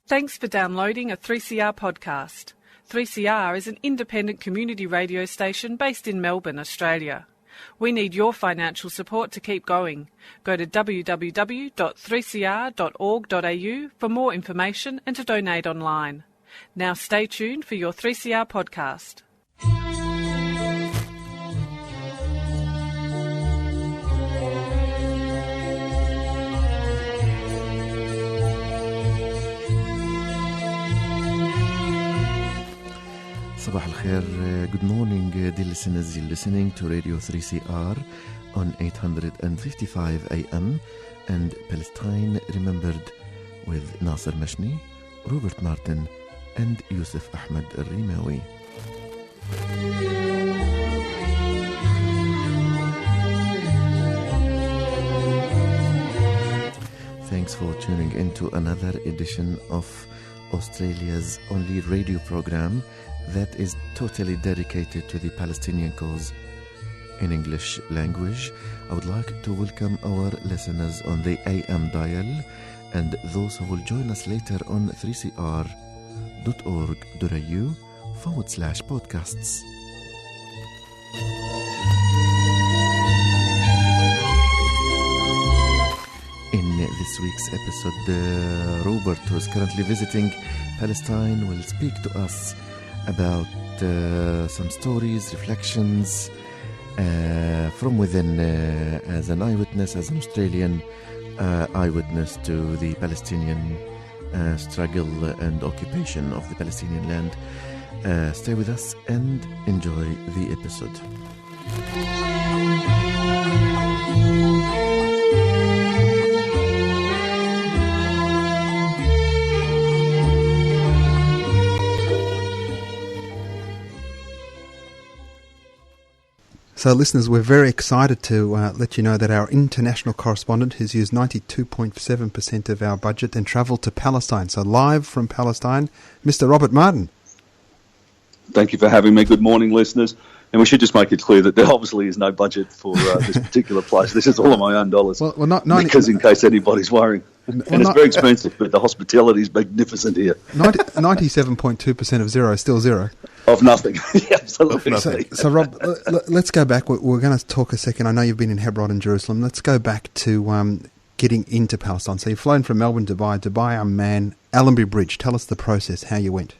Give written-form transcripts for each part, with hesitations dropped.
Thanks for downloading a 3CR podcast. 3CR is an independent community radio station based in Melbourne, Australia. We need your financial support to keep going. Go to www.3cr.org.au for more information and to donate online. Now stay tuned for your 3CR podcast. Sabah al-Khair, good morning dear listeners. You're listening to Radio 3CR on 855 AM and Palestine Remembered with Nasser Mashni, Robert Martin and Yusuf Ahmed al-Rimawi. Thanks for tuning into another edition of Australia's only radio program that is totally dedicated to the Palestinian cause in English language. I would like to welcome our listeners on the AM dial and those who will join us later on 3cr.org.au/podcasts. In this week's episode, Robert, who is currently visiting Palestine, will speak to us about some stories, reflections from within as an eyewitness, as an Australian eyewitness to the Palestinian struggle and occupation of the Palestinian land. Stay with us and enjoy the episode. So listeners, we're very excited to let you know that our international correspondent has used 92.7% of our budget and travelled to Palestine. So live from Palestine, Mr. Robert Martin. Thank you for having me. Good morning, listeners. And we should just make it clear that there obviously is no budget for this particular place. This is all of my own dollars. Well, because in case anybody's worrying. And it's very expensive, but the hospitality is magnificent here. 97.2% of zero is still zero. Of nothing. Absolutely nothing. So Rob, let's go back. We're going to talk a second. I know you've been in Hebron and Jerusalem. Let's go back to getting into Palestine. So you've flown from Melbourne to Dubai, Amman, Allenby Bridge. Tell us the process, how you went.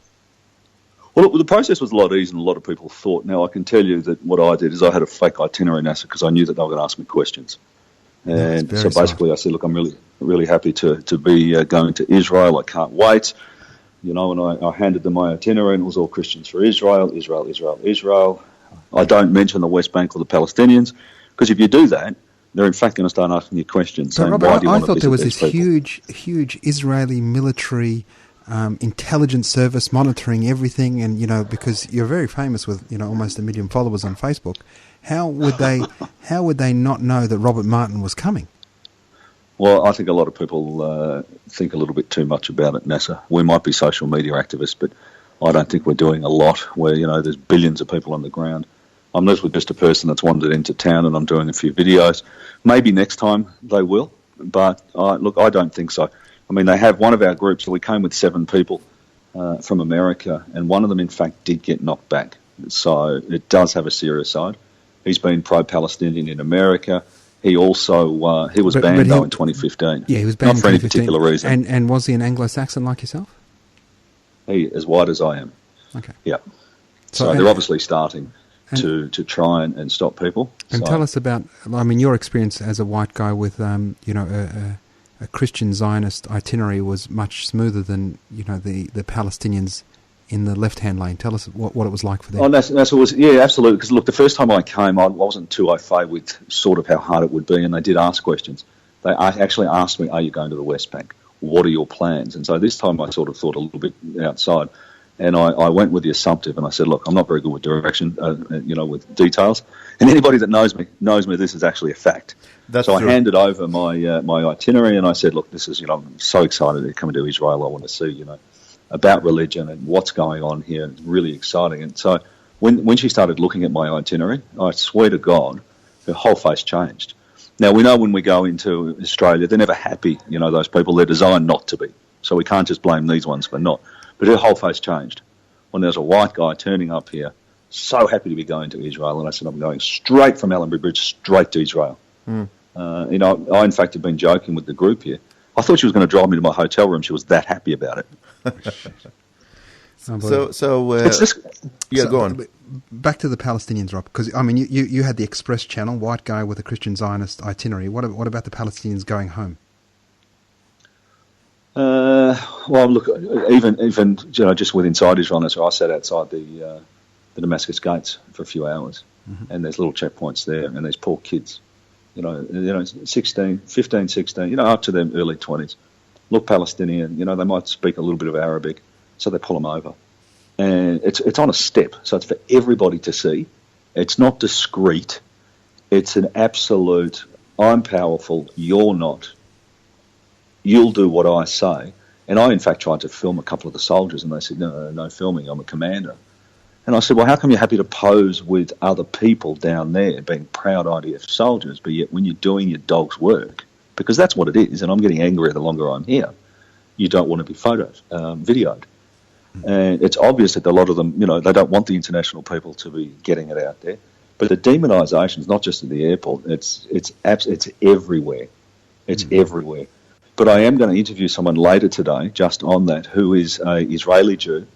Well, the process was a lot easier than a lot of people thought. Now, I can tell you that what I did is I had a fake itinerary, NASA, because I knew that they were going to ask me questions. And so basically I said, look, I'm really happy to be going to Israel. I can't wait. You know, and I handed them my itinerary, and it was all Christians for Israel. I don't mention the West Bank or the Palestinians, because if you do that, they're in fact going to start asking you questions. So, Robert, I thought there was this huge Israeli military intelligence service monitoring everything, and, you know, because you're very famous with, you know, almost 1 million followers on Facebook. How would they not know that Robert Martin was coming? Well, I think a lot of people think a little bit too much about it, NASA. We might be social media activists, but I don't think we're doing a lot where, you know, there's billions of people on the ground. I'm literally just a person that's wandered into town and I'm doing a few videos. Maybe next time they will, but look, I don't think so. I mean, they have one of our groups, so we came with 7 people from America, and one of them, in fact, did get knocked back. So it does have a serious side. He's been pro-Palestinian in America. He also he was banned though in 2015. Yeah, he was banned not for any particular reason. And was he an Anglo-Saxon like yourself? He as white as I am. Okay. Yeah. So they're obviously starting to try and stop people. And tell us about, I mean, your experience as a white guy with you know, a Christian Zionist itinerary was much smoother than, you know, the Palestinians in the left-hand lane. Tell us what it was like for them. Oh, that's what was, yeah, absolutely. Because look, the first time I came, I wasn't too au fait with sort of how hard it would be, and they did ask questions. They actually asked me, "Are you going to the West Bank? What are your plans?" And so this time I sort of thought a little bit outside, and I went with the assumptive, and I said, "Look, I'm not very good with direction, you know, with details, and anybody that knows me this is actually a fact." So I handed over my itinerary, and I said, "Look, this is, you know, I'm so excited to come to Israel. I want to see, you know, about religion and what's going on here. It's really exciting." And so when she started looking at my itinerary, I swear to God, her whole face changed. Now, we know when we go into Australia, they're never happy, you know, those people. They're designed not to be. So we can't just blame these ones for not. But her whole face changed when there was a white guy turning up here, so happy to be going to Israel. And I said, I'm going straight from Allenbury Bridge straight to Israel. I in fact have been joking with the group here. I thought she was going to drive me to my hotel room. She was that happy about it. Go on. Back to the Palestinians, Rob, because I mean, you had the Express Channel, white guy with a Christian Zionist itinerary. What about the Palestinians going home? Well, look, even just with inside Israel, so I sat outside the Damascus gates for a few hours, and there's little checkpoints there, and there's poor kids, 16, 15, 16, up to their early 20s, look Palestinian, they might speak a little bit of Arabic, so they pull them over. And it's on a step, so it's for everybody to see. It's not discreet. It's an absolute, I'm powerful, you're not. You'll do what I say. And I, in fact, tried to film a couple of the soldiers, and they said, no filming, I'm a commander. And I said, well, how come you're happy to pose with other people down there being proud IDF soldiers, but yet when you're doing your dog's work, because that's what it is, and I'm getting angrier the longer I'm here, you don't want to be videoed. And it's obvious that a lot of them, they don't want the international people to be getting it out there. But the demonisation is not just at the airport; it's everywhere. It's everywhere. But I am going to interview someone later today, just on that, who is an Israeli Jew,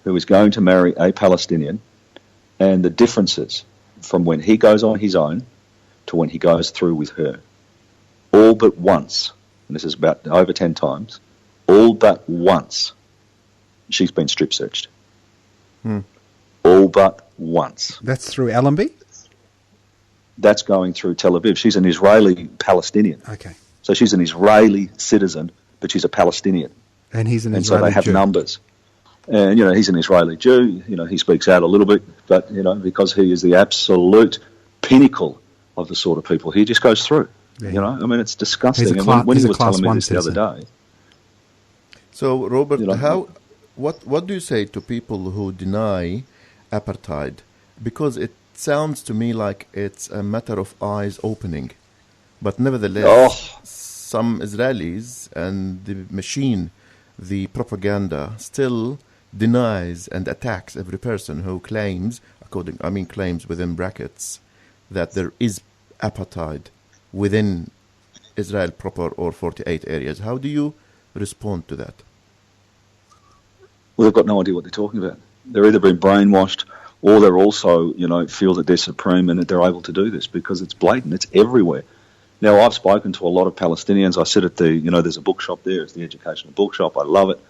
who is going to marry a Palestinian, and the differences from when he goes on his own to when he goes through with her, all but once, and this is about over 10 times, all but once. She's been strip searched. All but once. That's through Allenby? That's going through Tel Aviv. She's an Israeli Palestinian. Okay. So she's an Israeli citizen, but she's a Palestinian. And he's an Israeli Jew. And so they have numbers. And, he's an Israeli Jew. He speaks out a little bit, but, because he is the absolute pinnacle of the sort of people, he just goes through. Yeah. I mean, it's disgusting. He's when he was telling me this citizen. the other day. So, Robert, what do you say to people who deny apartheid? Because it sounds to me like it's a matter of eyes opening. But nevertheless, some Israelis and the machine, the propaganda, still denies and attacks every person who claims, claims within brackets, that there is apartheid within Israel proper or 48 areas. How do you respond to that? Well, they've got no idea what they're talking about. They're either being brainwashed or they're also, feel that they're supreme and that they're able to do this because it's blatant. It's everywhere. Now, I've spoken to a lot of Palestinians. I sit at there's a bookshop there. It's the educational bookshop. I love it.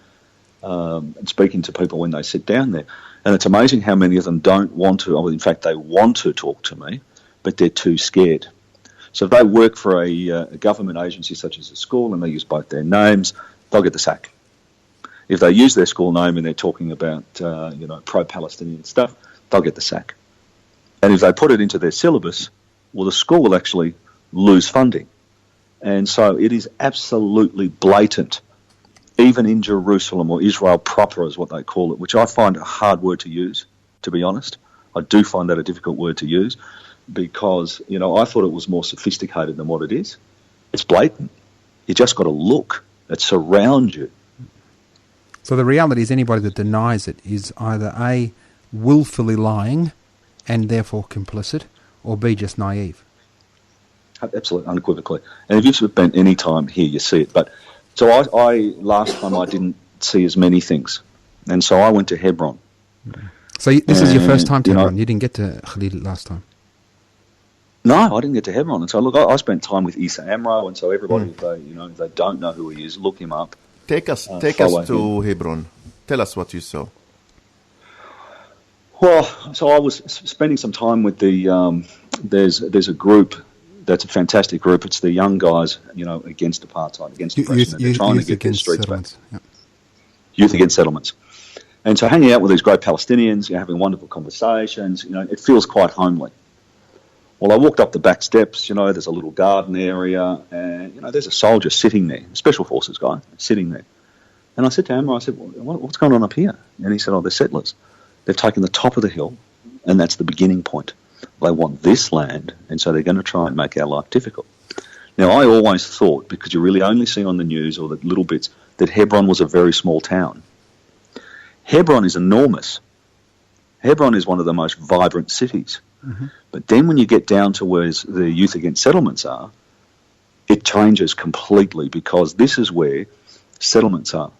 And speaking to people when they sit down there. And it's amazing how many of them don't want to, in fact, they want to talk to me, but they're too scared. So if they work for a government agency such as a school and they use both their names, they'll get the sack. If they use their school name and they're talking about, pro-Palestinian stuff, they'll get the sack. And if they put it into their syllabus, well, the school will actually lose funding. And so it is absolutely blatant, even in Jerusalem, or Israel proper is what they call it, which I find a hard word to use, to be honest. I do find that a difficult word to use because, I thought it was more sophisticated than what it is. It's blatant. You just got to look. It surrounds you. So the reality is anybody that denies it is either A, willfully lying and therefore complicit, or B, just naive. Absolutely, unequivocally. And if you've spent any time here, you see it. But so I last time I didn't see as many things. And so I went to Hebron. So this is your first time to Hebron? You didn't get to Khalil last time? No, I didn't get to Hebron. And so, look, I spent time with Issa Amro, and so everybody, if they don't know who he is, look him up. Take us to Hebron. Tell us what you saw. Well, so I was spending some time with there's a group that's a fantastic group. It's the young guys, against apartheid, against oppression. They're trying to get their streets back. Yep. Youth Against Settlements. And so hanging out with these great Palestinians, having wonderful conversations, it feels quite homely. Well, I walked up the back steps, there's a little garden area, and, there's a soldier sitting there, a Special Forces guy, sitting there. And I said to him, what's going on up here? And he said, they're settlers. They've taken the top of the hill, and that's the beginning point. They want this land, and so they're going to try and make our life difficult. Now, I always thought, because you really only see on the news or the little bits, that Hebron was a very small town. Hebron is enormous. Hebron is one of the most vibrant cities. Mm-hmm. But then when you get down to where the Youth Against Settlements are, it changes completely, because this is where settlements are.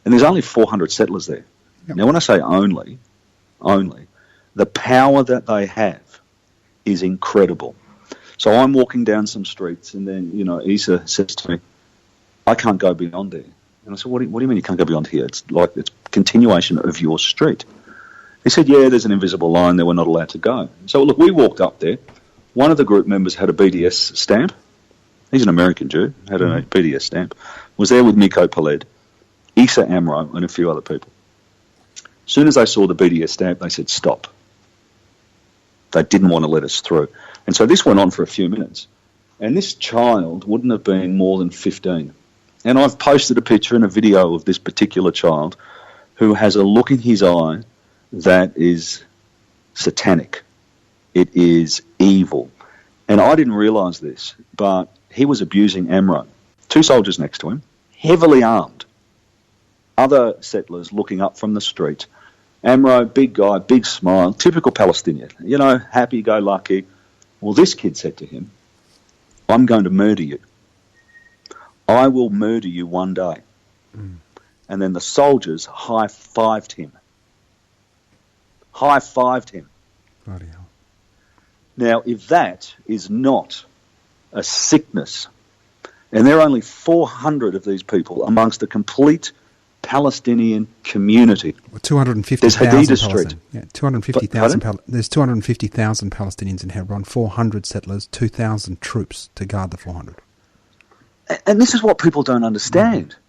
And there's only 400 settlers there. Yep. Now, when I say only, the power that they have is incredible. So I'm walking down some streets, and then, Isa says to me, I can't go beyond there. And I said, what do you mean you can't go beyond here? It's continuation of your street. He said, yeah, there's an invisible line there, we're not allowed to go. So, look, we walked up there. One of the group members had a BDS stamp. He's an American Jew, had a BDS stamp. Was there with Miko Peled, Issa Amro, and a few other people. As soon as they saw the BDS stamp, they said, stop. They didn't want to let us through. And so this went on for a few minutes. And this child wouldn't have been more than 15. And I've posted a picture and a video of this particular child who has a look in his eye that is satanic. It is evil. And I didn't realise this, but he was abusing Amro. 2 soldiers next to him, heavily armed. Other settlers looking up from the street. Amro, big guy, big smile, typical Palestinian, happy-go-lucky. Well, this kid said to him, I'm going to murder you. I will murder you one day. Mm. And then the soldiers high-fived him. High-fived him. Bloody hell. Now, if that is not a sickness, and there are only 400 of these people amongst a complete Palestinian community. Well, 250,000. There's Hadida Street. Yeah, 250,000. There's 250,000 Palestinians in Hebron, 400 settlers, 2,000 troops to guard the 400. And this is what people don't understand. Mm-hmm.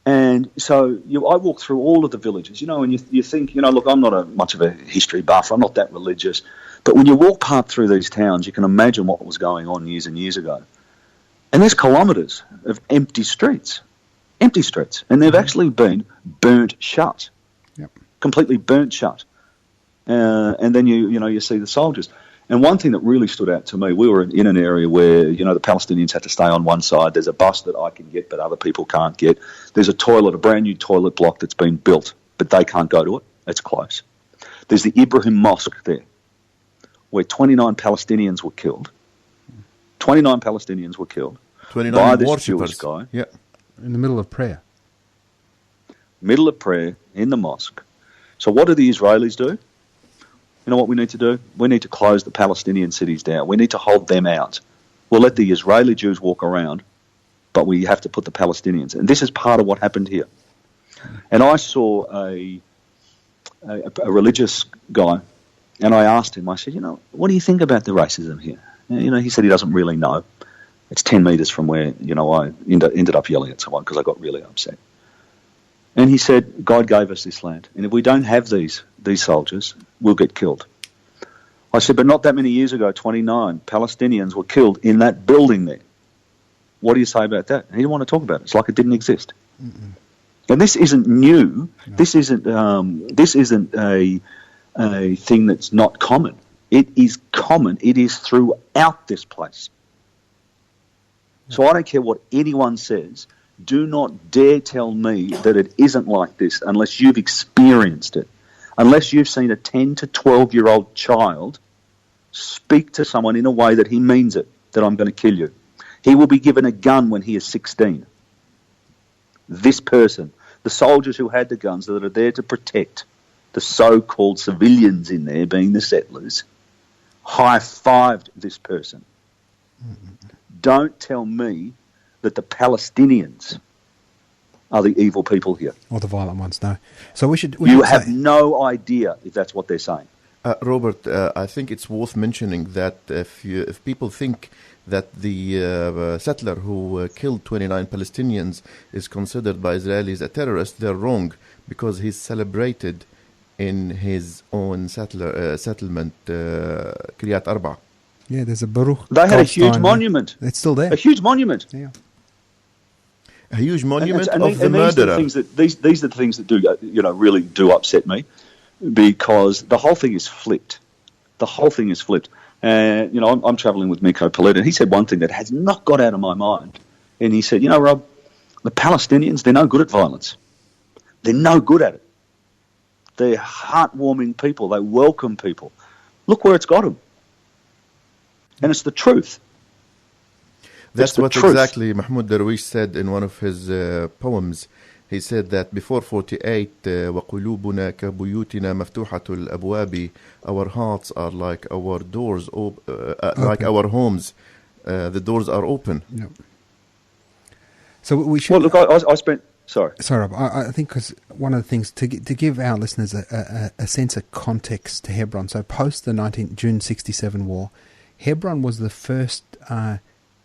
And so I walk through all of the villages, and you think, look, I'm not much of a history buff. I'm not that religious. But when you walk through these towns, you can imagine what was going on years and years ago. And there's kilometres of empty streets. And they've actually been burnt shut. Yep. Completely burnt shut. And then you see the soldiers. And one thing that really stood out to me, we were in an area where, the Palestinians had to stay on one side. There's a bus that I can get, but other people can't get. There's a brand new toilet block that's been built, but they can't go to it. It's close. There's the Ibrahim Mosque there, where 29 Palestinians were killed. 29 Palestinians were killed 29 by this Jewish guy. Yeah. In the middle of prayer. Middle of prayer in the mosque. So what do the Israelis do? You know what we need to do? We need to close the Palestinian cities down. We need to hold them out. We'll let the Israeli Jews walk around, but we have to put the Palestinians. And this is part of what happened here. And I saw a religious guy, and I asked him, I said, what do you think about the racism here? And, he said he doesn't really know. It's 10 metres from where, I ended up yelling at someone because I got really upset. And he said, God gave us this land, and if we don't have these soldiers, we'll get killed. I said, but not that many years ago, 29 Palestinians were killed in that building there. What do you say about that? And he didn't want to talk about it. It's like it didn't exist. Mm-mm. And this isn't new. No. This isn't a thing that's not common. It is common. It is throughout this place. Yeah. So I don't care what anyone says. Do not dare tell me that it isn't like this unless you've experienced it. Unless you've seen a 10 to 12-year-old child speak to someone in a way that he means it, that I'm going to kill you. He will be given a gun when he is 16. This person, the soldiers who had the guns that are there to protect the so-called civilians in there, being the settlers, high-fived this person. Mm-hmm. Don't tell me that the Palestinians are the evil people here. Or the violent ones, no. So we should have no idea if that's what they're saying. Robert, I think it's worth mentioning that if people think that the settler who killed 29 Palestinians is considered by Israelis a terrorist, they're wrong, because he's celebrated in his own settlement, Kiryat Arba. Yeah, there's a Baruch. They had a huge monument. It's still there. A huge monument. Yeah. A huge monument and of the murderer. These are the things that do, really do upset me, because the whole thing is flipped. The whole thing is flipped. And, I'm travelling with Miko Peled, and he said one thing that has not got out of my mind. And he said, Rob, The Palestinians, they're no good at violence. They're no good at it. They're heartwarming people. They welcome people. Look where it's got them. And it's the truth. That's what exactly Mahmoud Darwish said in one of his poems. He said that before 48, وَقُلُوبُنَا كَبُيُوتِنَا مَفْتُوحَةُ الْأَبْوَابِ, our hearts are like our doors, like our homes. The doors are open. Yep. So we should... Well, look, I spent... Sorry, Rob. I think because one of the things, to give our listeners a sense of context to Hebron, so post the June 67 war, Hebron was the first...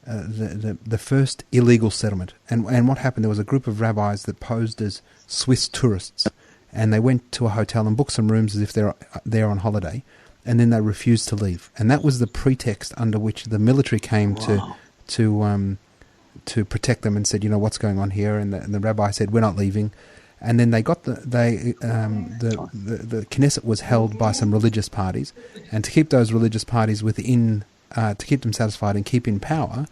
the first illegal settlement. And what happened, there was a group of rabbis that posed as Swiss tourists, and they went to a hotel and booked some rooms as if they're there on holiday, and then they refused to leave. And that was the pretext under which the military came to protect them and said, you know, what's going on here? And the rabbi said, we're not leaving. And then they got the Knesset was held by some religious parties, and to keep those religious parties within, to keep them satisfied and keep in power,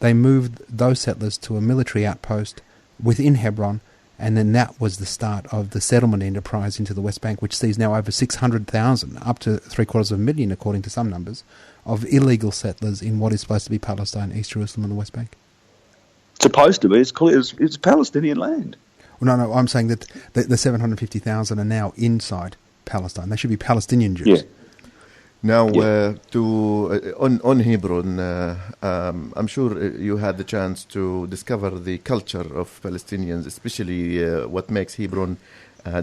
they moved those settlers to a military outpost within Hebron, and then that was the start of the settlement enterprise into the West Bank, which sees now over 600,000, up to 750,000, according to some numbers, of illegal settlers in what is supposed to be Palestine, East Jerusalem and the West Bank. Supposed to be. It's Palestinian land. Well, no, I'm saying that the 750,000 are now inside Palestine. They should be Palestinian Jews. Yeah. Now, on Hebron, I'm sure you had the chance to discover the culture of Palestinians, especially what makes Hebron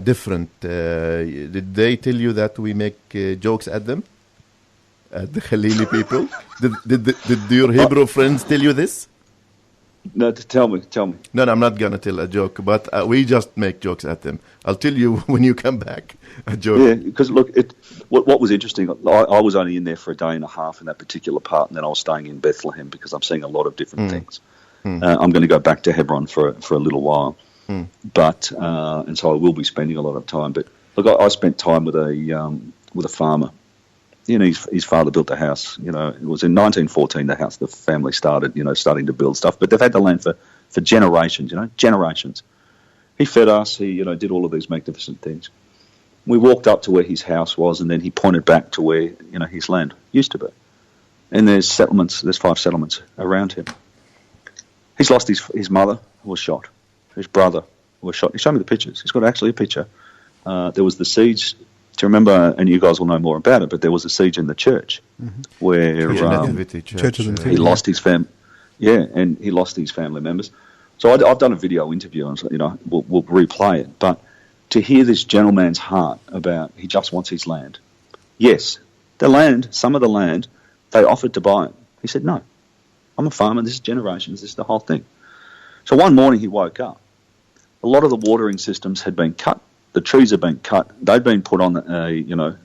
different. Did they tell you that we make jokes at them, at the Khalili people? Did your Hebrew friends tell you this? No, tell me. No, I'm not going to tell a joke, but we just make jokes at them. I'll tell you when you come back, a joke. Yeah, because look, what was interesting, I was only in there for a day and a half in that particular part, and then I was staying in Bethlehem because I'm seeing a lot of different things. I'm going to go back to Hebron for a little while, but and so I will be spending a lot of time. But look, I spent time with a farmer. You know, his father built the house. You know, it was in 1914 the house the family started. You know, starting to build stuff, but they've had the land for generations. You know, generations. He fed us. He did all of these magnificent things. We walked up to where his house was, and then he pointed back to where his land used to be. And there's settlements. There's 5 settlements around him. He's lost his mother, who was shot. His brother was shot. He showed me the pictures. He's got actually a picture. There was the siege. Do you remember, and you guys will know more about it, but there was a siege in the church where he lost his family. Yeah, and he lost his family members. So I've done a video interview, and we'll replay it. But to hear this gentleman's heart about he just wants his land. Yes, the land, some of the land, they offered to buy it. He said, no, I'm a farmer, this is generations, this is the whole thing. So one morning he woke up. A lot of the watering systems had been cut. The trees had been cut. They'd been put on,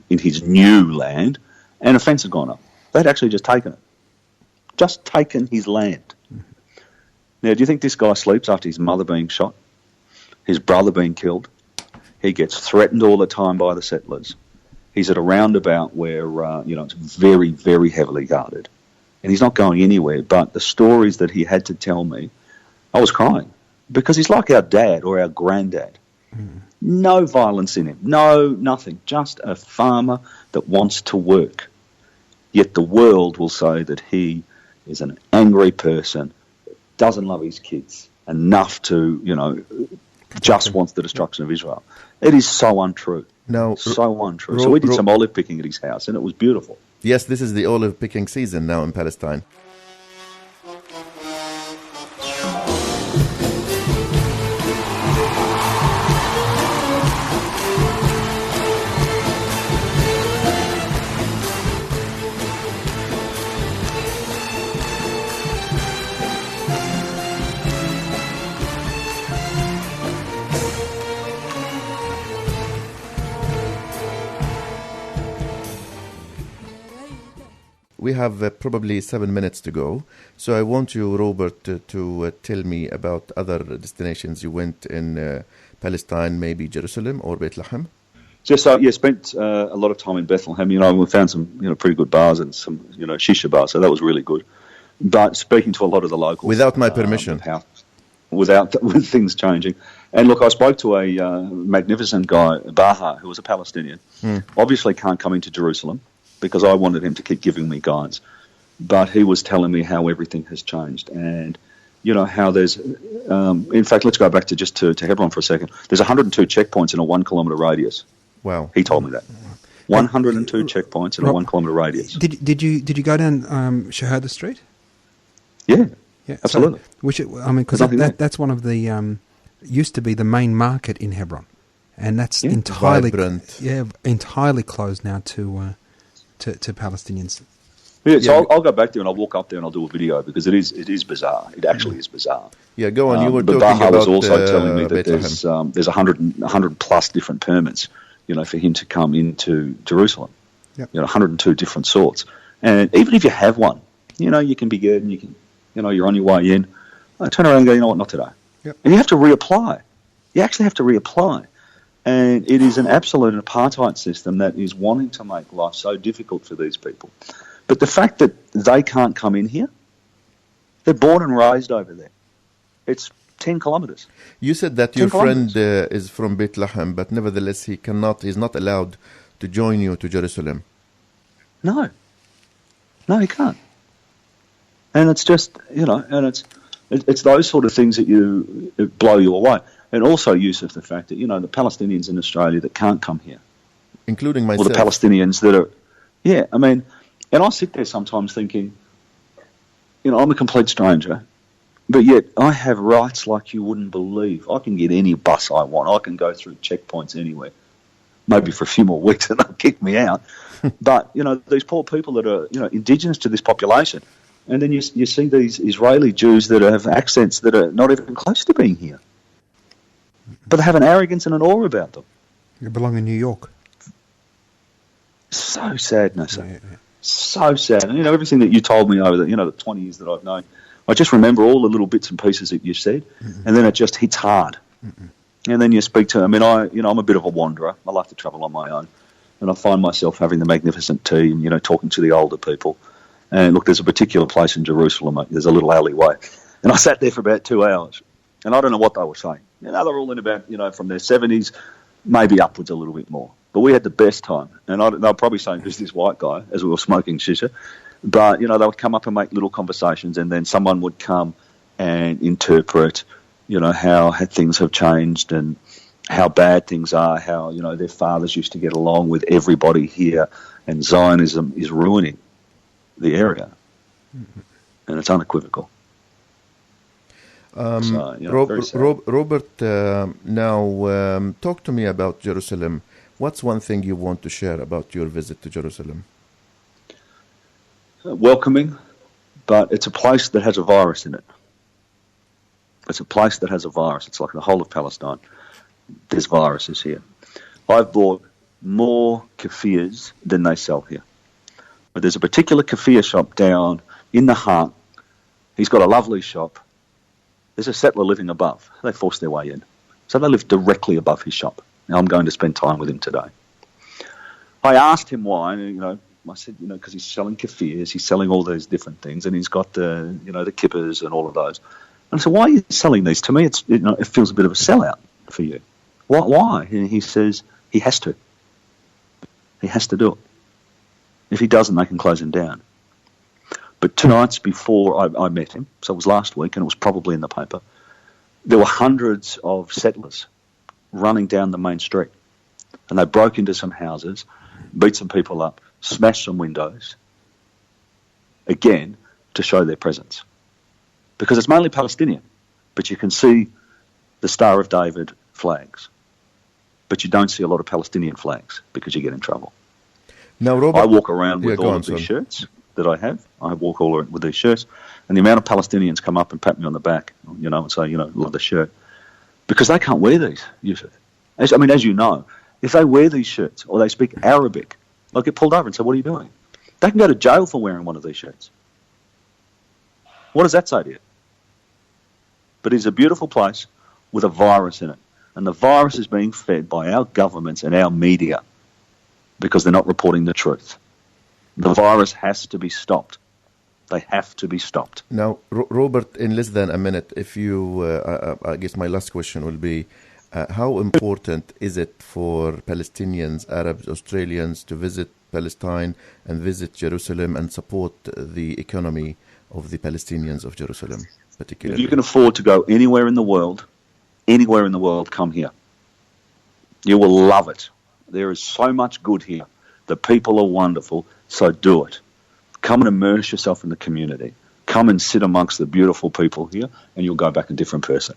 in his new land, and a fence had gone up. They'd actually just taken it. Just taken his land. Now, do you think this guy sleeps after his mother being shot, his brother being killed? He gets threatened all the time by the settlers. He's at a roundabout where, it's very, very heavily guarded. And he's not going anywhere. But the stories that he had to tell me, I was crying. Because he's like our dad or our granddad. No violence in him. No, nothing. Just a farmer that wants to work. Yet the world will say that he is an angry person, doesn't love his kids enough to, just wants the destruction of Israel. It is so untrue. No, so untrue. So we did some olive picking at his house, and it was beautiful. Yes, this is the olive picking season now in Palestine. We have probably 7 minutes to go. So I want you, Robert, to tell me about other destinations you went in Palestine, maybe Jerusalem or Bethlehem. Spent a lot of time in Bethlehem. We found some pretty good bars and some shisha bars, so that was really good. But speaking to a lot of the locals, without my permission. without with things changing. And look, I spoke to a magnificent guy, Baha, who was a Palestinian. Obviously can't come into Jerusalem because I wanted him to keep giving me guides. But he was telling me how everything has changed and, you know, how there's... in fact, let's go back to Hebron for a second. There's 102 checkpoints in a 1 kilometre radius. Wow. He told me that. 102 checkpoints in a 1 kilometre radius. Did you go down Shahada Street? Yeah, So, absolutely. because that's one of the used to be the main market in Hebron, and that's entirely closed now to Palestinians. Yeah, so I'll go back there and I'll walk up there and I'll do a video because it is bizarre. It actually is bizarre. Yeah, go on. You were but talking Baha about was also telling me that Bethlehem. there's 100 plus different permits, you know, for him to come into Jerusalem. Yep. You know, 102 different sorts. And even if you have one, you know, you can be good and you can, you know, you're on your way in. I turn around and go, you know what, not today. Yep. And you have to reapply. You actually have to reapply. And it is an absolute apartheid system that is wanting to make life so difficult for these people. But the fact that they can't come in here, they're born and raised over there. It's 10 kilometres. You said that your friend is from Bethlehem, but nevertheless he's not allowed to join you to Jerusalem. No, he can't. And it's just, you know, and it's those sort of things that it blow you away. And also use of the fact that, you know, the Palestinians in Australia that can't come here. Including myself. Or the Palestinians that are, yeah, I mean, and I sit there sometimes thinking, you know, I'm a complete stranger, but yet I have rights like you wouldn't believe. I can get any bus I want. I can go through checkpoints anywhere, maybe for a few more weeks and they'll kick me out. But, you know, these poor people that are, you know, indigenous to this population, and then you see these Israeli Jews that have accents that are not even close to being here. But they have an arrogance and an awe about them. You belong in New York. So sad, Nessa. Yeah. So sad. And, you know, everything that you told me over the 20 years that I've known, I just remember all the little bits and pieces that you said, and then it just hits hard. And then you speak to, I mean, I'm a bit of a wanderer. I like to travel on my own. And I find myself having the magnificent tea and, you know, talking to the older people. And look, there's a particular place in Jerusalem, there's a little alleyway. And I sat there for about 2 hours. And I don't know what they were saying. You know, they're all in about, you know, from their 70s, maybe upwards a little bit more. But we had the best time. And they were probably saying, who's this white guy, as we were smoking shisha. But, you know, they would come up and make little conversations, and then someone would come and interpret, you know, how things have changed and how bad things are, how, you know, their fathers used to get along with everybody here, and Zionism is ruining the area. And it's unequivocal. Robert, now talk to me about Jerusalem. What's one thing you want to share about your visit to Jerusalem? Welcoming, but it's a place that has a virus in it. It's a place that has a virus. It's like the whole of Palestine. There's viruses here. I've bought more kafirs than they sell here. But there's a particular kafir shop down in the heart. He's got a lovely shop. There's a settler living above. They forced their way in. So they live directly above his shop. Now I'm going to spend time with him today. I asked him why, and, you know, I said, you know, because he's selling kafirs, he's selling all those different things, and he's got the, you know, the kippers and all of those. And I said, why are you selling these? To me, it's, you know, it feels a bit of a sellout for you. Why? And he says he has to. He has to do it. If he doesn't, they can close him down. But 2 nights before I met him, so it was last week, and it was probably in the paper, there were hundreds of settlers running down the main street. And they broke into some houses, beat some people up, smashed some windows, again, to show their presence. Because it's mainly Palestinian, but you can see the Star of David flags. But you don't see a lot of Palestinian flags because you get in trouble. Now, Robert, I walk around with all of these shirts that I have. I walk all around with these shirts. And the amount of Palestinians come up and pat me on the back, you know, and say, you know, love the shirt. Because they can't wear these. As you know, if they wear these shirts or they speak Arabic, they'll get pulled over and say, what are you doing? They can go to jail for wearing one of these shirts. What does that say to you? But it's a beautiful place with a virus in it. And the virus is being fed by our governments and our media because they're not reporting the truth. The virus has to be stopped. They have to be stopped. Now, Robert, in less than a minute, if you, I guess my last question will be, how important is it for Palestinians, Arabs, Australians to visit Palestine and visit Jerusalem and support the economy of the Palestinians of Jerusalem, particularly? If you can afford to go anywhere in the world, come here. You will love it. There is so much good here. The people are wonderful, so do it. Come and immerse yourself in the community. Come and sit amongst the beautiful people here, and you'll go back a different person.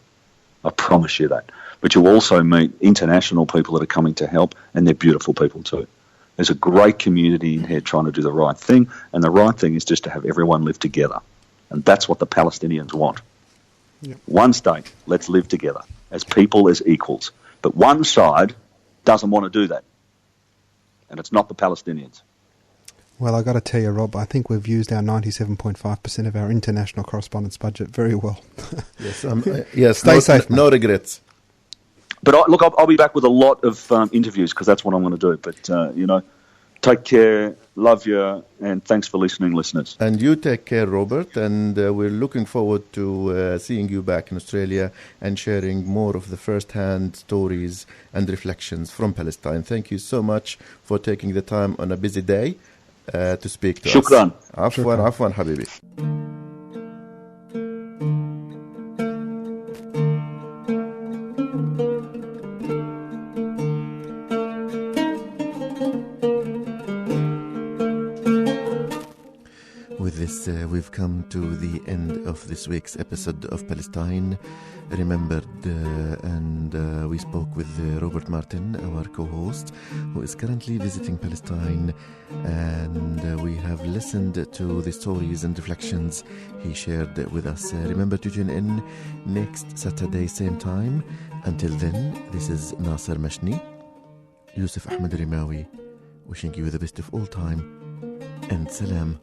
I promise you that. But you'll also meet international people that are coming to help, and they're beautiful people too. There's a great community in here trying to do the right thing, and the right thing is just to have everyone live together. And that's what the Palestinians want. Yep. One state, let's live together as people, as equals. But one side doesn't want to do that. And it's not the Palestinians. Well, I got to tell you, Rob, I think we've used our 97.5% of our international correspondence budget very well. Yes, yes. Stay safe, mate. No regrets. But I'll be back with a lot of interviews because that's what I'm going to do. But, take care, love you, and thanks for listening, listeners. And you take care, Robert, and we're looking forward to seeing you back in Australia and sharing more of the first-hand stories and reflections from Palestine. Thank you so much for taking the time on a busy day to speak to Shukran. us. Afwan, habibi. With this, we've come to the end of this week's episode of Palestine Remembered, and we spoke with Robert Martin, our co-host, who is currently visiting Palestine, and we have listened to the stories and reflections he shared with us. Remember to tune in next Saturday, same time. Until then, this is Nasser Mashni, Yusuf Ahmed Rimawi, wishing you the best of all time, and salam.